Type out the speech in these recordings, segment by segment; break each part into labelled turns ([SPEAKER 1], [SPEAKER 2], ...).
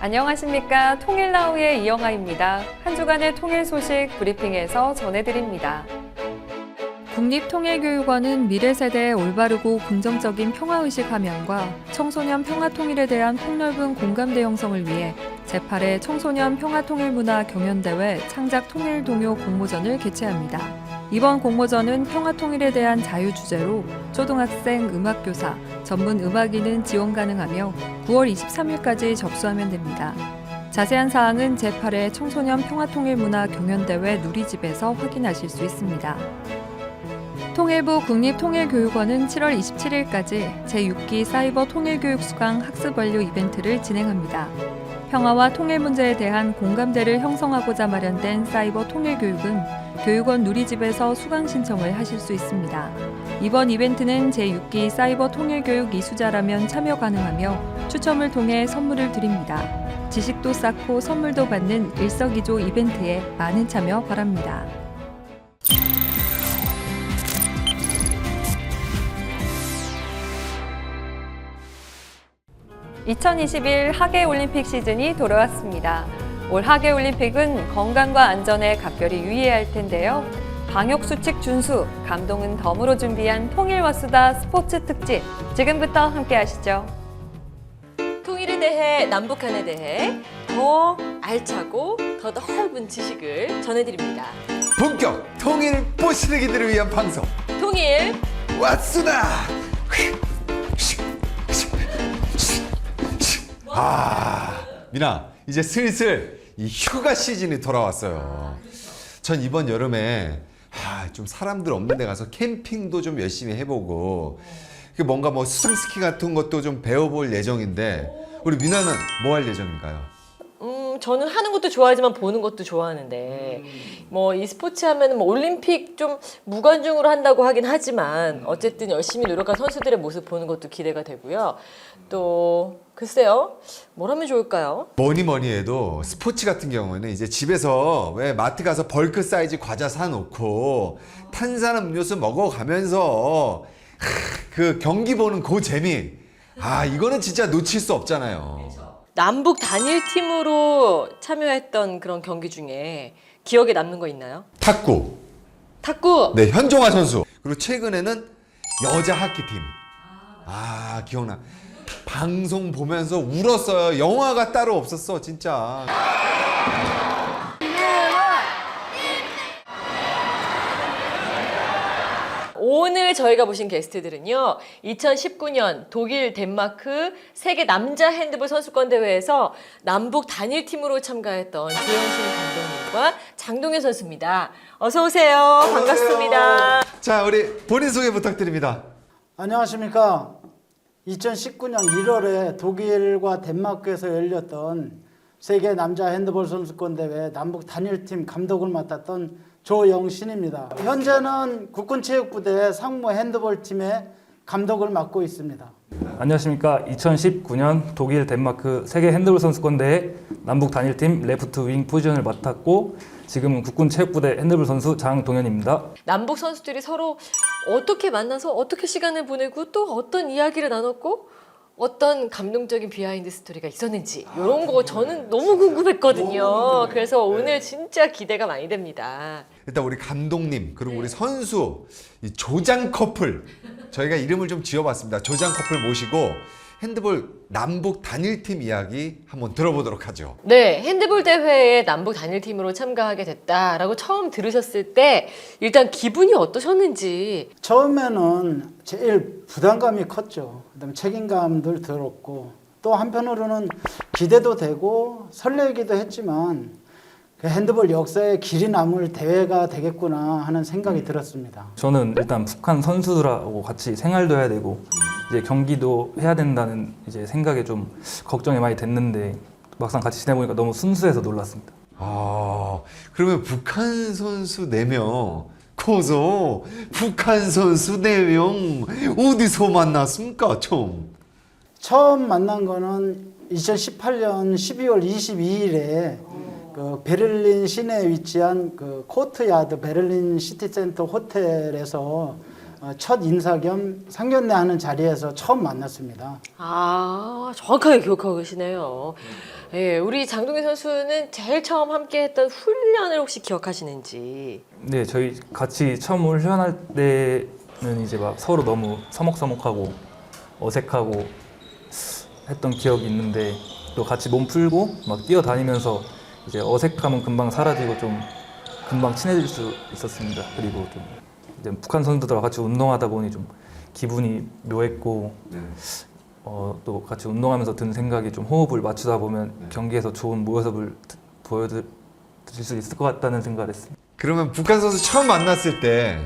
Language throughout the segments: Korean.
[SPEAKER 1] 안녕하십니까. 통일나우의 이영아입니다. 한 주간의 통일 소식 브리핑에서 전해드립니다. 국립통일교육원은 미래 세대의 올바르고 긍정적인 평화의식 함양과 청소년 평화통일에 대한 폭넓은 공감대 형성을 위해 제8회 청소년 평화통일문화 경연대회 창작 통일동요 공모전을 개최합니다. 이번 공모전은 평화통일에 대한 자유 주제로 초등학생 음악교사, 전문 음악인은 지원 가능하며 9월 23일까지 접수하면 됩니다. 자세한 사항은 제8회 청소년 평화통일문화 경연대회 누리집에서 확인하실 수 있습니다. 통일부 국립통일교육원은 7월 27일까지 제6기 사이버 통일교육 수강 학습 완료 이벤트를 진행합니다. 평화와 통일 문제에 대한 공감대를 형성하고자 마련된 사이버 통일교육은 교육원 누리집에서 수강 신청을 하실 수 있습니다. 이번 이벤트는 제6기 사이버 통일교육 이수자라면 참여 가능하며 추첨을 통해 선물을 드립니다. 지식도 쌓고 선물도 받는 일석이조 이벤트에 많은 참여 바랍니다. 2021 하계올림픽 시즌이 돌아왔습니다. 올 하계올림픽은 건강과 안전에 각별히 유의해야 할 텐데요. 방역수칙 준수, 감동은 덤으로 준비한 통일과 수다 스포츠 특집, 지금부터 함께 하시죠.
[SPEAKER 2] 통일에 대해, 남북한에 대해 더 알차고 더 넓은 지식을 전해드립니다.
[SPEAKER 3] 본격 통일 뽀시르기들을 위한 방송
[SPEAKER 2] 통일
[SPEAKER 3] 왓수다. 미나, 이제 슬슬 이 휴가 시즌이 돌아왔어요. 전 이번 여름에 좀 사람들 없는 데 가서 캠핑도 좀 열심히 해보고 뭔가 뭐 수상스키 같은 것도 좀 배워볼 예정인데, 우리 미나는 뭐 할 예정인가요?
[SPEAKER 2] 저는 하는 것도 좋아하지만 보는 것도 좋아하는데 뭐 이 스포츠 하면은 뭐 올림픽 좀 무관중으로 한다고 하긴 하지만 어쨌든 열심히 노력한 선수들의 모습 보는 것도 기대가 되고요. 또 글쎄요, 뭘 하면 좋을까요?
[SPEAKER 3] 뭐니 해도 스포츠 같은 경우는 이제 집에서 왜 마트 가서 벌크 사이즈 과자 사놓고 탄산음 음료수 먹어가면서 그 경기 보는 그 재미, 이거는 진짜 놓칠 수 없잖아요.
[SPEAKER 2] 남북 단일팀으로 참여했던 그런 경기 중에 기억에 남는 거 있나요?
[SPEAKER 3] 탁구.
[SPEAKER 2] 탁구!
[SPEAKER 3] 네, 현종아 선수. 그리고 최근에는 여자 하키팀. 기억나. 방송 보면서 울었어요. 영화가 따로 없었어, 진짜.
[SPEAKER 2] 오늘 저희가 모신 게스트들은요, 2019년 독일 덴마크 세계 남자 핸드볼 선수권 대회에서 남북 단일팀으로 참가했던 조영신 감독님과 장동현 선수입니다. 어서 오세요. 반갑습니다.
[SPEAKER 3] 자, 우리 본인 소개 부탁드립니다.
[SPEAKER 4] 안녕하십니까. 2019년 1월에 독일과 덴마크에서 열렸던 세계 남자 핸드볼 선수권 대회 남북 단일팀 감독을 맡았던 조영신입니다. 현재는 국군체육부대 상무 핸드볼팀의 감독을 맡고 있습니다.
[SPEAKER 5] 안녕하십니까. 2019년 독일 덴마크 세계 핸드볼 선수권 대회 남북 단일팀 레프트 윙 포지션을 맡았고 지금은 국군체육부대 핸드볼 선수 장동현입니다.
[SPEAKER 2] 남북 선수들이 서로 어떻게 만나서 어떻게 시간을 보내고 또 어떤 이야기를 나눴고 어떤 감동적인 비하인드 스토리가 있었는지 이런 거 저는 너무 궁금했거든요. 그래서 오늘 진짜 기대가 많이 됩니다.
[SPEAKER 3] 일단 우리 감독님, 그리고 우리 선수, 이 조장 커플, 저희가 이름을 좀 지어봤습니다. 조장 커플 모시고 핸드볼 남북 단일팀 이야기 한번 들어보도록 하죠.
[SPEAKER 2] 네, 핸드볼 대회에 남북 단일팀으로 참가하게 됐다라고 처음 들으셨을 때 일단 기분이 어떠셨는지.
[SPEAKER 4] 처음에는 제일 부담감이 컸죠. 그다음에 책임감도 들었고 또 한편으로는 기대도 되고 설레기도 했지만 그 핸드볼 역사에 길이 남을 대회가 되겠구나 하는 생각이 들었습니다.
[SPEAKER 5] 저는 일단 북한 선수들하고 같이 생활도 해야 되고 이제 경기도 해야 된다는 이제 생각에 좀 걱정이 많이 됐는데 막상 같이 지내보니까 너무 순수해서 놀랐습니다.
[SPEAKER 3] 그러면 북한 선수 4명, 거기서 북한 선수 4명 어디서 만났습니까,
[SPEAKER 4] 처음 만난 거는 2018년 12월 22일에 그 베를린 시내에 위치한 그 코트야드 베를린 시티센터 호텔에서 첫 인사 겸 상견례하는 자리에서 처음 만났습니다.
[SPEAKER 2] 아, 정확하게 기억하고 계시네요. 예, 우리 장동현 선수는 제일 처음 함께했던 훈련을 혹시 기억하시는지?
[SPEAKER 5] 네, 저희 같이 처음 훈련할 때는 이제 막 서로 너무 서먹서먹하고 어색하고 했던 기억이 있는데 또 같이 몸 풀고 막 뛰어다니면서 이제 어색함은 금방 사라지고 좀 금방 친해질 수 있었습니다. 그리고 좀 이제 북한 선수들과 같이 운동하다 보니 좀 기분이 묘했고 또 같이 운동하면서 든 생각이 좀 호흡을 맞추다 보면 경기에서 좋은 모습을 보여드릴 수 있을 것 같다는 생각을 했습니다.
[SPEAKER 3] 그러면 북한 선수 처음 만났을 때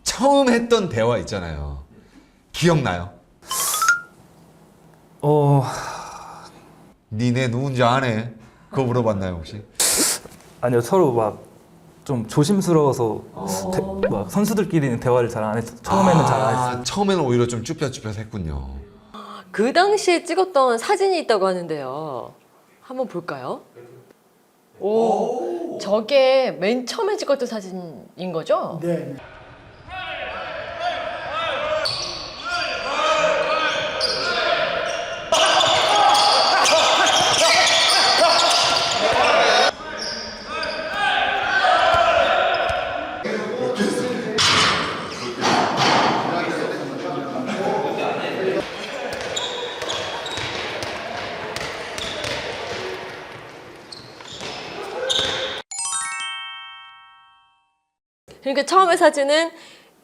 [SPEAKER 3] 처음 했던 대화 있잖아요. 기억나요? 니네 누군지 아네? 그거 물어봤나요 혹시?
[SPEAKER 5] 아니요, 서로 막 좀 조심스러워서 막 선수들끼리는 대화를 잘 안 했어요. 처음에는 잘 안 했어요.
[SPEAKER 3] 처음에는 오히려 좀 쭈뼛쭈뼛했군요.
[SPEAKER 2] 그 당시에 찍었던 사진이 있다고 하는데요. 한번 볼까요? 오, 저게 맨 처음에 찍었던 사진인 거죠?
[SPEAKER 4] 네.
[SPEAKER 2] 그러니까 처음에 사진은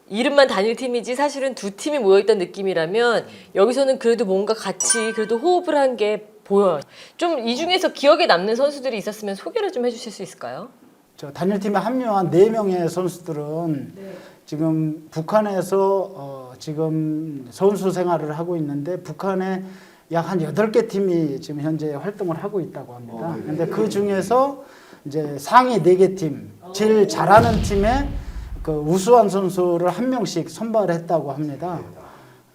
[SPEAKER 2] 이름만 단일팀이지 사실은 두 팀이 모여있던 느낌이라면 여기서는 그래도 뭔가 같이 그래도 호흡을 한 게 보여요. 좀 이 중에서 기억에 남는 선수들이 있었으면 소개를 좀 해주실 수 있을까요?
[SPEAKER 4] 저 단일팀에 합류한 4명의 선수들은 지금 북한에서 지금 선수 생활을 하고 있는데 북한에 약 한 8개 팀이 지금 현재 활동을 하고 있다고 합니다. 근데 그 중에서 이제 상위 4개 팀, 제일 잘하는 팀에 그 우수한 선수를 한 명씩 선발했다고 합니다.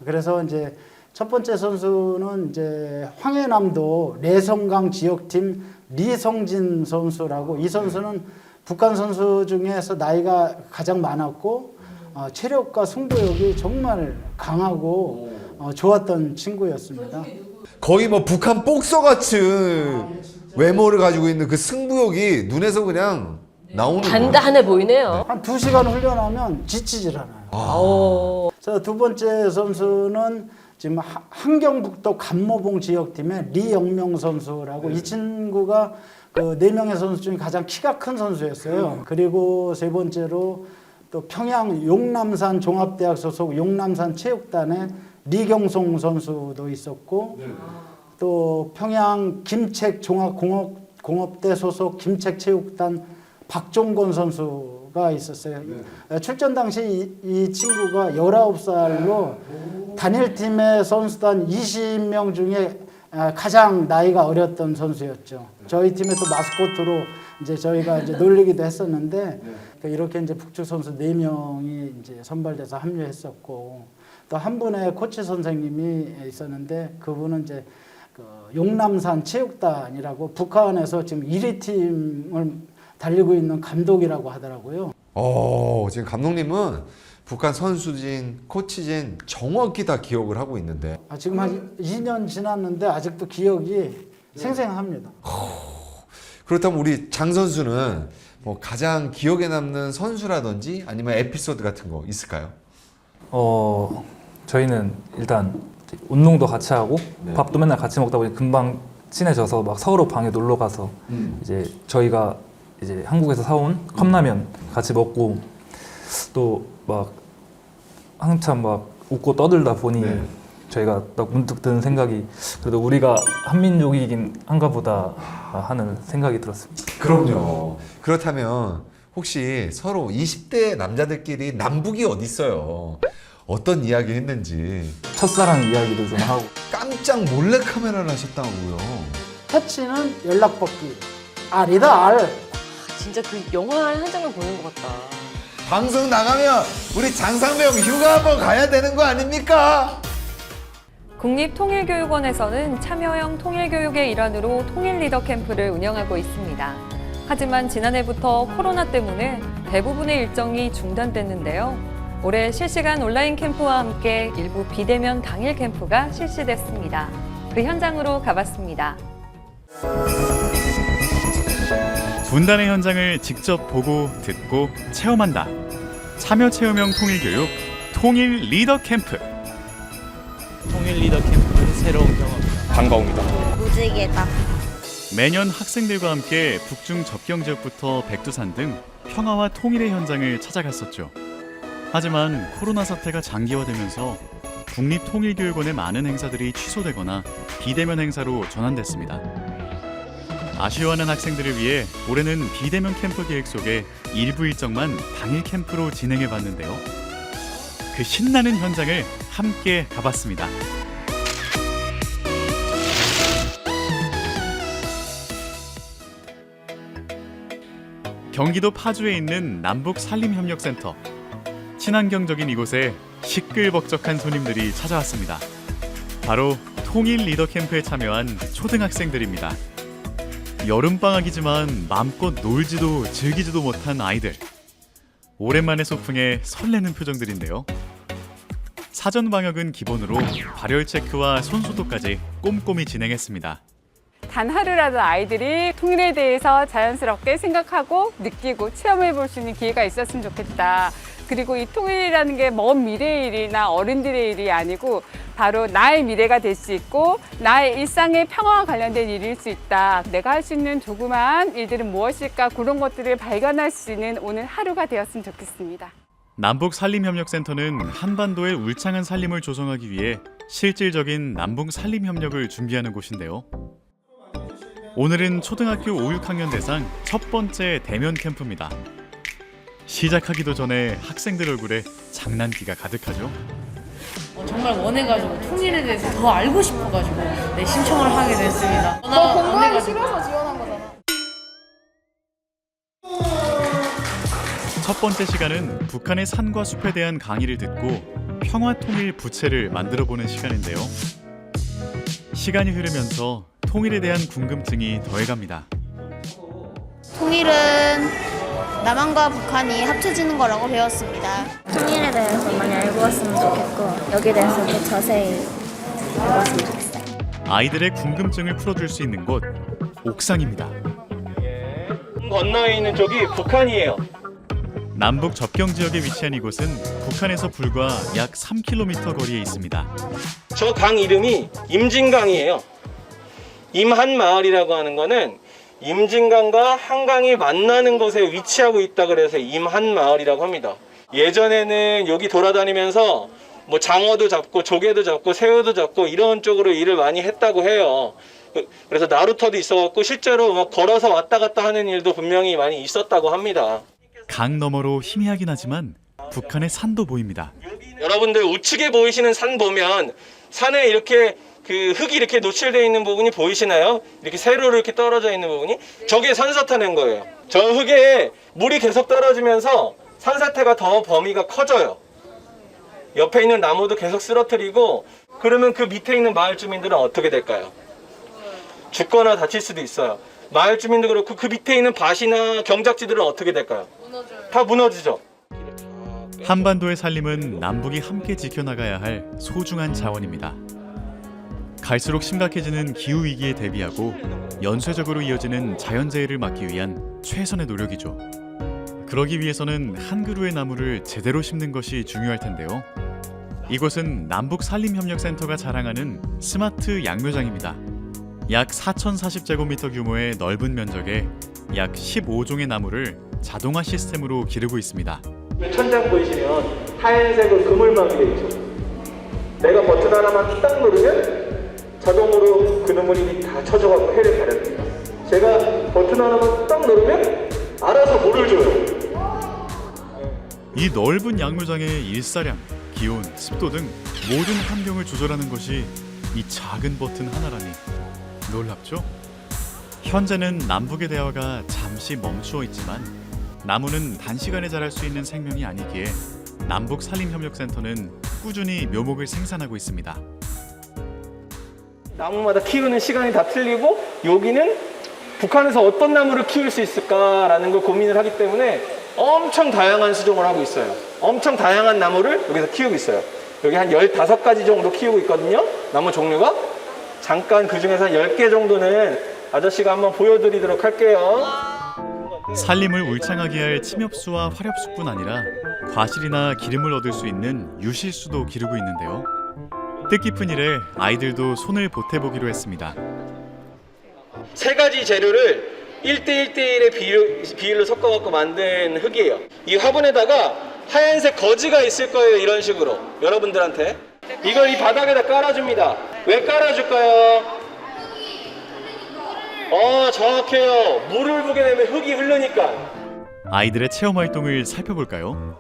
[SPEAKER 4] 그래서 이제 첫 번째 선수는 이제 황해남도 내성강 지역팀 리성진 선수라고, 이 선수는 북한 선수 중에서 나이가 가장 많았고 체력과 승부욕이 정말 강하고 좋았던 친구였습니다.
[SPEAKER 3] 거의 뭐 북한 복서 같은 외모를 가지고 있는 그 승부욕이 눈에서 그냥 나오는 거예요.
[SPEAKER 2] 단단해 보이네요.
[SPEAKER 4] 한 2시간 훈련하면 지치질 않아요.
[SPEAKER 2] 오.
[SPEAKER 4] 자, 두 번째 선수는 지금 함경북도 감모봉 지역팀의 리영명 선수라고, 이 친구가 그 4명의 선수 중에 가장 키가 큰 선수였어요. 그리고 세 번째로 또 평양 용남산 종합대학 소속 용남산 체육단의 리경송 선수도 있었고, 또 평양 김책 종합공업대 소속 김책 체육단 박종건 선수가 있었어요. 출전 당시 이 친구가 19살로 단일팀의 선수단 20명 중에 가장 나이가 어렸던 선수였죠. 저희 팀의 또 마스코트로 이제 저희가 이제 놀리기도 했었는데, 이렇게 이제 북측 선수 4명이 이제 선발돼서 합류했었고, 또 한 분의 코치 선생님이 있었는데, 그분은 이제 그 용남산 체육단이라고 북한에서 지금 1위 팀을 달리고 있는 감독이라고 하더라고요.
[SPEAKER 3] 지금 감독님은 북한 선수진, 코치진 정확히 다 기억을 하고 있는데,
[SPEAKER 4] 지금 한 2년 지났는데 아직도 기억이 생생합니다.
[SPEAKER 3] 그렇다면 우리 장 선수는 뭐 가장 기억에 남는 선수라든지 아니면 에피소드 같은 거 있을까요?
[SPEAKER 5] 저희는 일단 운동도 같이 하고 밥도 맨날 같이 먹다 보니 금방 친해져서 막 서로 방에 놀러 가서 이제 저희가 이제 한국에서 사온 컵라면 같이 먹고, 또 막 한참 막 웃고 떠들다 보니 저희가 딱 문득 드는 생각이, 그래도 우리가 한민족이긴 한가 보다 하는 생각이 들었습니다.
[SPEAKER 3] 그럼요. 그렇다면 혹시 서로 20대 남자들끼리 남북이 어디 있어요? 어떤 이야기 했는지.
[SPEAKER 5] 첫사랑 이야기도 좀 하고.
[SPEAKER 3] 깜짝 몰래 카메라를 하셨다고요.
[SPEAKER 4] 터치는 연락받기. R이다, R.
[SPEAKER 2] 진짜 그 영화 한 장면 보는 것 같다.
[SPEAKER 3] 방송 나가면 우리 장상병 휴가 한번 가야 되는 거 아닙니까?
[SPEAKER 1] 국립통일교육원에서는 참여형 통일교육의 일환으로 통일리더 캠프를 운영하고 있습니다. 하지만 지난해부터 코로나 때문에 대부분의 일정이 중단됐는데요. 올해 실시간 온라인 캠프와 함께 일부 비대면 당일 캠프가 실시됐습니다. 그 현장으로 가봤습니다.
[SPEAKER 6] 분단의 현장을 직접 보고 듣고 체험한다. 참여체험형 통일교육 통일 리더 캠프.
[SPEAKER 7] 통일 리더 캠프는 새로운 경험입니다.
[SPEAKER 8] 반가웁니다.
[SPEAKER 9] 무지개다.
[SPEAKER 6] 매년 학생들과 함께 북중 접경 지역부터 백두산 등 평화와 통일의 현장을 찾아갔었죠. 하지만 코로나 사태가 장기화되면서 국립통일교육원의 많은 행사들이 취소되거나 비대면 행사로 전환됐습니다. 아쉬워하는 학생들을 위해 올해는 비대면 캠프 계획 속에 일부 일정만 당일 캠프로 진행해 봤는데요. 그 신나는 현장을 함께 가봤습니다. 경기도 파주에 있는 남북산림협력센터. 친환경적인 이곳에 시끌벅적한 손님들이 찾아왔습니다. 바로 통일 리더 캠프에 참여한 초등학생들입니다. 여름방학이지만 마음껏 놀지도 즐기지도 못한 아이들. 오랜만에 소풍에 설레는 표정들인데요. 사전 방역은 기본으로 발열 체크와 손 소독까지 꼼꼼히 진행했습니다.
[SPEAKER 10] 단 하루라도 아이들이 통일에 대해서 자연스럽게 생각하고 느끼고 체험해 볼 수 있는 기회가 있었으면 좋겠다. 그리고 이 통일이라는 게 먼 미래의 일이나 어른들의 일이 아니고 바로 나의 미래가 될 수 있고 나의 일상의 평화와 관련된 일일 수 있다. 내가 할 수 있는 조그마한 일들은 무엇일까, 그런 것들을 발견할 수 있는 오늘 하루가 되었으면 좋겠습니다.
[SPEAKER 6] 남북산림협력센터는 한반도의 울창한 산림을 조성하기 위해 실질적인 남북산림협력을 준비하는 곳인데요. 오늘은 초등학교 5, 6학년 대상 첫 번째 대면 캠프입니다. 시작하기도 전에 학생들 얼굴에 장난기가 가득하죠.
[SPEAKER 11] 정말 원해가지고 통일에 대해서 더 알고 싶어가지고 신청을 하게 됐습니다.
[SPEAKER 9] 너 공부하기 싫어서 지원한 거잖아.
[SPEAKER 6] 첫 번째 시간은 북한의 산과 숲에 대한 강의를 듣고 평화통일 부채를 만들어보는 시간인데요. 시간이 흐르면서 통일에 대한 궁금증이 더해갑니다.
[SPEAKER 9] 통일은 남한과 북한이 합쳐지는 거라고 배웠습니다. 통일에 대해서 많이 알고 왔으면 좋겠고 여기에 대해서 더 자세히 알고 왔으면 좋겠어요.
[SPEAKER 6] 아이들의 궁금증을 풀어줄 수 있는 곳, 옥상입니다.
[SPEAKER 8] 건너에 있는 쪽이 북한이에요.
[SPEAKER 6] 남북 접경 지역에 위치한 이곳은 북한에서 불과 약 3km 거리에 있습니다.
[SPEAKER 8] 저 강 이름이 임진강이에요. 임한마을이라고 하는 거는 임진강과 한강이 만나는 곳에 위치하고 있다 그래서 임한마을이라고 합니다. 예전에는 여기 돌아다니면서 뭐 장어도 잡고 조개도 잡고 새우도 잡고 이런 쪽으로 일을 많이 했다고 해요. 그래서 나루터도 있어갖고 실제로 막 걸어서 왔다 갔다 하는 일도 분명히 많이 있었다고 합니다.
[SPEAKER 6] 강 너머로 희미하긴 하지만 북한의 산도 보입니다.
[SPEAKER 8] 여러분들 우측에 보이시는 산 보면 산에 이렇게 그 흙이 이렇게 노출되어 있는 부분이 보이시나요? 이렇게 세로로 이렇게 떨어져 있는 부분이 저게 산사태인 거예요. 저 흙에 물이 계속 떨어지면서 산사태가 더 범위가 커져요. 옆에 있는 나무도 계속 쓰러뜨리고 그러면 그 밑에 있는 마을 주민들은 어떻게 될까요? 죽거나 다칠 수도 있어요. 마을 주민도 그렇고 그 밑에 있는 밭이나 경작지들은 어떻게 될까요? 다 무너지죠.
[SPEAKER 6] 한반도의 산림은 남북이 함께 지켜나가야 할 소중한 자원입니다. 갈수록 심각해지는 기후위기에 대비하고 연쇄적으로 이어지는 자연재해를 막기 위한 최선의 노력이죠. 그러기 위해서는 한 그루의 나무를 제대로 심는 것이 중요할 텐데요. 이곳은 남북산림협력센터가 자랑하는 스마트 양묘장입니다. 약 4,040제곱미터 규모의 넓은 면적에 약 15종의 나무를 자동화 시스템으로 기르고 있습니다.
[SPEAKER 8] 천장 보이시면 하얀색으로 그물망이 되어 있죠. 내가 버튼 하나만 딱 누르면 자동으로 그물이 다 쳐져가고 해를 가려줍니다. 제가 버튼 하나만 딱 누르면 알아서 물을 줘요.
[SPEAKER 6] 이 넓은 양묘장의 일사량, 기온, 습도 등 모든 환경을 조절하는 것이 이 작은 버튼 하나라니 놀랍죠? 현재는 남북의 대화가 잠시 멈추어 있지만 나무는 단시간에 자랄 수 있는 생명이 아니기에 남북산림협력센터는 꾸준히 묘목을 생산하고 있습니다.
[SPEAKER 8] 나무마다 키우는 시간이 다 틀리고 여기는 북한에서 어떤 나무를 키울 수 있을까라는 걸 고민을 하기 때문에 엄청 다양한 수종을 하고 있어요. 엄청 다양한 나무를 여기서 키우고 있어요. 여기 한 15가지 정도 키우고 있거든요. 나무 종류가. 잠깐 그 중에서 한 10개 정도는 아저씨가 한번 보여드리도록 할게요.
[SPEAKER 6] 산림을 울창하게 할 침엽수와 화렵수뿐 아니라 과실이나 기름을 얻을 수 있는 유실수도 기르고 있는데요. 뜻깊은 일에 아이들도 손을 보태보기로 했습니다.
[SPEAKER 8] 3가지 재료를 1대1대1의 비율로 섞어갖고 만든 흙이에요. 이 화분에다가 하얀색 거지가 있을 거예요. 이런 식으로 여러분들한테 이걸 이 바닥에다 깔아줍니다. 왜 깔아줄까요? 정확해요. 물을 부게 되면 흙이 흐르니까.
[SPEAKER 6] 아이들의 체험 활동을 살펴볼까요?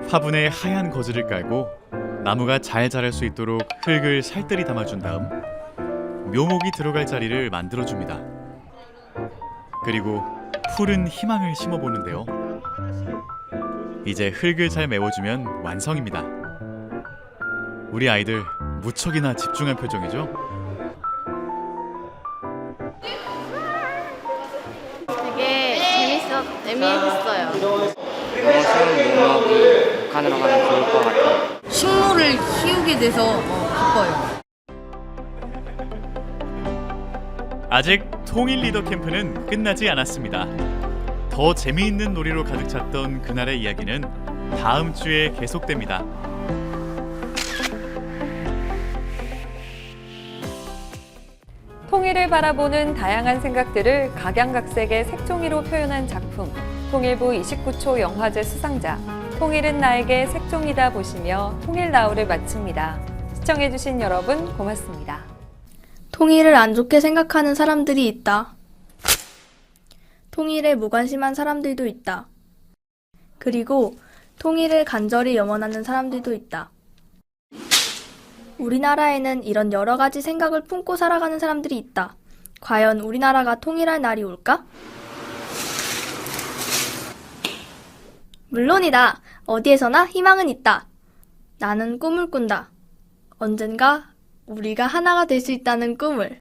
[SPEAKER 6] 화분에 하얀 거즈를 깔고 나무가 잘 자랄 수 있도록 흙을 살뜰히 담아준 다음 묘목이 들어갈 자리를 만들어줍니다. 그리고 푸른 희망을 심어보는데요. 이제 흙을 잘 메워주면 완성입니다. 우리 아이들 무척이나 집중한 표정이죠?
[SPEAKER 9] 되게 재미있었어요.
[SPEAKER 7] 북한으로 가면 좋을 것 같아요.
[SPEAKER 11] 식물을 키우게 돼서 기뻐요.
[SPEAKER 6] 아직 통일 리더 캠프는 끝나지 않았습니다. 더 재미있는 놀이로 가득 찼던 그날의 이야기는 다음 주에 계속됩니다.
[SPEAKER 1] 통일을 바라보는 다양한 생각들을 각양각색의 색종이로 표현한 작품, 통일부 29초 영화제 수상자, 통일은 나에게 색종이다 보시며 통일나우를 마칩니다. 시청해주신 여러분 고맙습니다.
[SPEAKER 9] 통일을 안 좋게 생각하는 사람들이 있다. 통일에 무관심한 사람들도 있다. 그리고 통일을 간절히 염원하는 사람들도 있다. 우리나라에는 이런 여러 가지 생각을 품고 살아가는 사람들이 있다. 과연 우리나라가 통일할 날이 올까? 물론이다. 어디에서나 희망은 있다. 나는 꿈을 꾼다. 언젠가 우리가 하나가 될 수 있다는 꿈을.